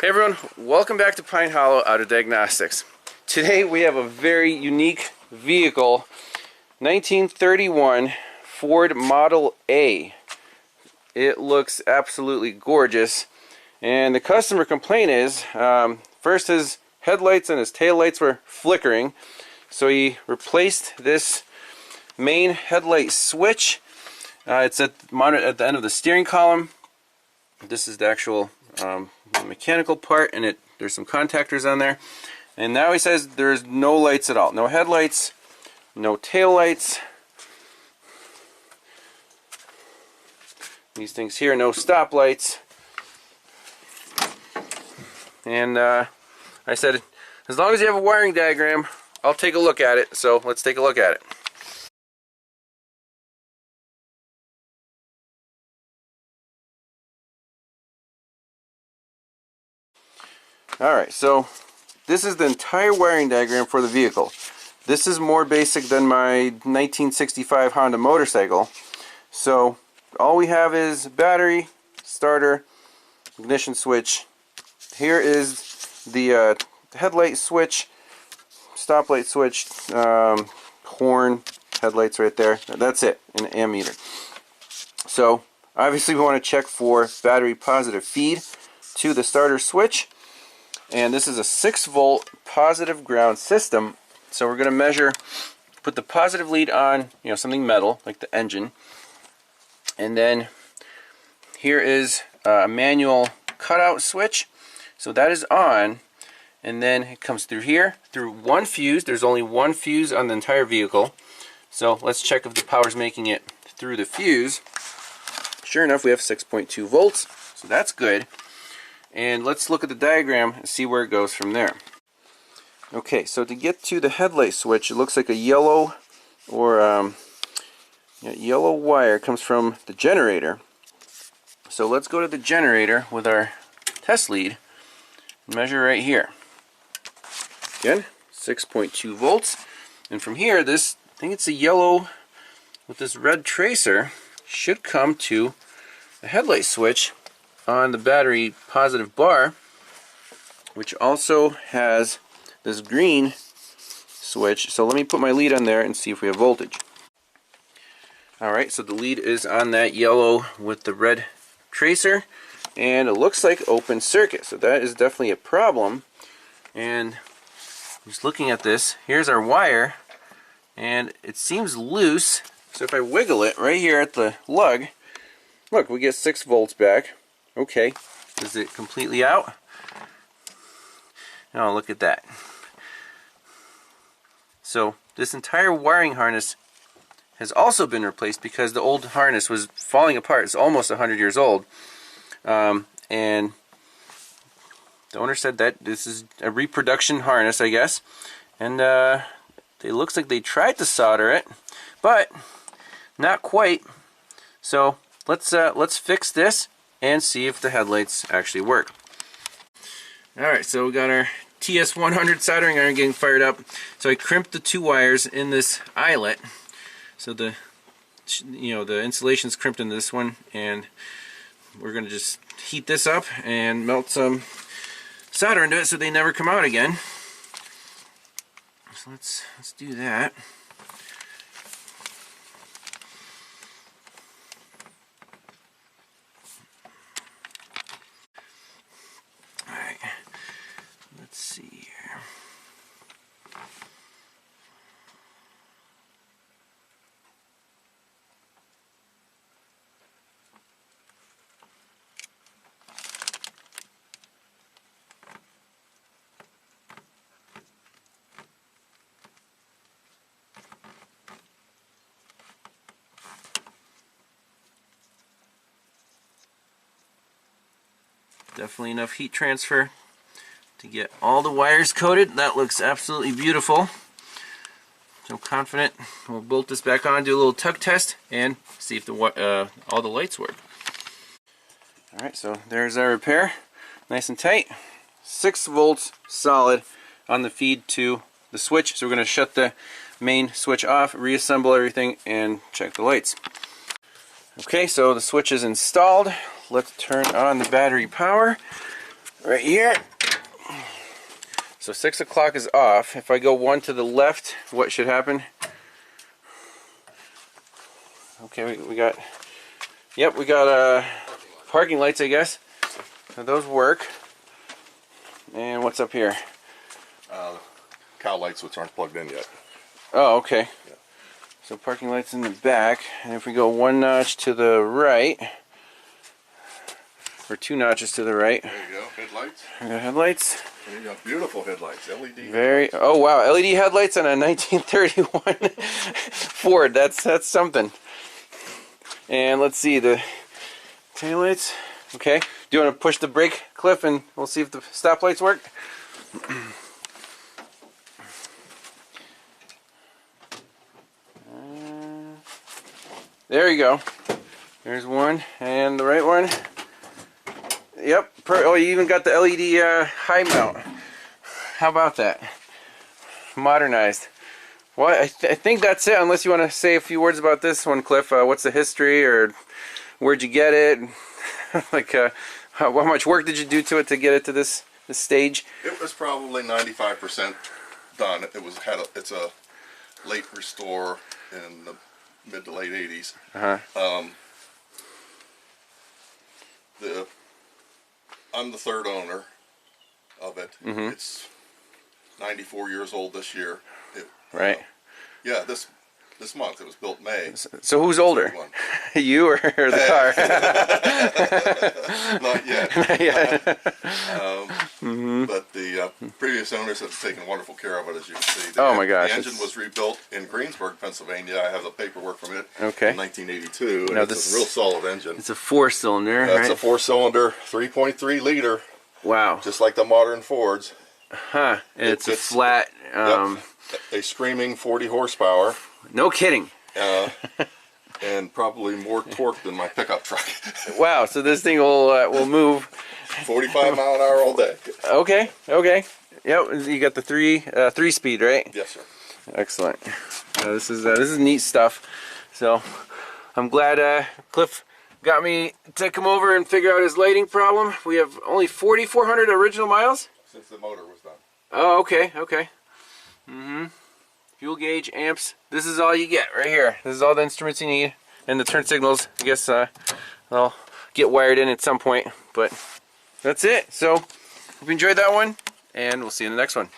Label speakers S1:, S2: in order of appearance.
S1: Hey everyone, welcome back to Pine Hollow Auto Diagnostics. Today we have a very unique vehicle, 1931 Ford Model A. It looks absolutely gorgeous, and the customer complaint is first his headlights and his taillights were flickering, so he replaced this main headlight switch. It's at the end of the steering column. This is the actual mechanical part, and there's some contactors on there. And now he says there's no lights at all. No headlights, no tail lights. These things here, no stop lights. And I said, as long as you have a wiring diagram, I'll take a look at it. So let's take a look at it. Alright, so this is the entire wiring diagram for the vehicle. This is more basic than my 1965 Honda motorcycle. So all we have is battery, starter, ignition switch. Here is the headlight switch, stoplight switch, horn, headlights right there. That's it, an ammeter. So obviously we want to check for battery positive feed to the starter switch. And this is a 6-volt positive ground system. So we're going to measure, put the positive lead on, something metal like the engine. And then here is a manual cutout switch. So that is on. And then it comes through here, through one fuse. There's only one fuse on the entire vehicle. So let's check if the power's making it through the fuse. Sure enough, we have 6.2 volts. So that's good. And let's look at the diagram and see where it goes from there. Okay, so to get to the headlight switch, it looks like a yellow or yellow wire comes from the generator. So let's go to the generator with our test lead and measure right here. Again, 6.2 volts. And from here, this, I think it's a yellow with this red tracer, should come to the headlight switch on the battery positive bar, which also has this green switch. So let me put my lead on there and see if we have voltage. Alright, so the lead is on that yellow with the red tracer, and it looks like open circuit. So that is definitely a problem. And just looking at this, here's our wire, and it seems loose. So if I wiggle it right here at the lug, look, we get 6 volts back. Okay, is it completely out? Oh, look at that. So this entire wiring harness has also been replaced because the old harness was falling apart. It's almost 100 years old. And the owner said that this is a reproduction harness, I guess. And it looks like they tried to solder it, but not quite. So let's fix this and see if the headlights actually work. Alright, so we got our TS100 soldering iron getting fired up. So I crimped the 2 wires in this eyelet. So the insulation's crimped in this one, and we're going to just heat this up and melt some solder into it so they never come out again. So let's do that. Let's see here. Definitely enough heat transfer to get all the wires coated. That looks absolutely beautiful. So I'm confident. We'll bolt this back on, do a little tug test, and see if all the lights work. Alright, so there's our repair. Nice and tight. 6 volts solid on the feed to the switch. So we're going to shut the main switch off, reassemble everything, and check the lights. Okay, so the switch is installed. Let's turn on the battery power. right here. So 6 o'clock is off. If I go one to the left, what should happen? Okay, we got, yep, we got parking lights, I guess. So those work. And what's up here?
S2: Cow lights, which aren't plugged in yet.
S1: Oh, okay.
S2: Yeah.
S1: So parking lights in the back. And if we go one notch to the right, or 2 notches to the right.
S2: There you go, headlights.
S1: We got headlights.
S2: There you go, beautiful headlights, LED.
S1: Very,
S2: headlights.
S1: oh wow, LED headlights on a 1931 Ford. That's something. And let's see, the taillights. Okay. Do you want to push the brake, Cliff, and we'll see if the stoplights work? There you go. There's one, and the right one. Yep. Oh, you even got the LED high mount. How about that? Modernized. Well, I think that's it, unless you want to say a few words about this one, Cliff. What's the history, or where'd you get it? Like, how much work did you do to it to get it to this stage?
S2: It was probably 95% done. It's a late restore in the mid to late 80s. I'm the third owner of it. It's 94 years old this year.
S1: Right.
S2: Yeah, this month. It was built May.
S1: So who's older? You or the car?
S2: Not yet.
S1: Not yet.
S2: But the previous owners have taken wonderful care of it, as you can see.
S1: Oh my gosh.
S2: The engine was rebuilt in Greensburg, Pennsylvania. I have the paperwork from it
S1: Okay.
S2: in 1982. And
S1: Now
S2: it's a real solid engine.
S1: It's a 4-cylinder,
S2: It's
S1: right?
S2: a 4-cylinder, 3.3 liter,
S1: Wow.
S2: just like the modern Fords.
S1: Huh. And it's a flat...
S2: Yep, a screaming 40 horsepower.
S1: No kidding.
S2: And probably more torque than my pickup truck.
S1: Wow. So this thing will move
S2: 45 mile an hour all day.
S1: Okay. Okay. Yep. You got the 3-speed, right?
S2: Yes, sir.
S1: Excellent. This is neat stuff. So I'm glad Cliff got me to come over and figure out his lighting problem. We have only 4,400 original miles.
S2: Since the motor was done.
S1: Oh, okay. Okay. Fuel gauge, amps. This is all you get right here. This is all the instruments you need, and the turn signals. I guess they'll get wired in at some point, but that's it. So hope you enjoyed that one, and we'll see you in the next one.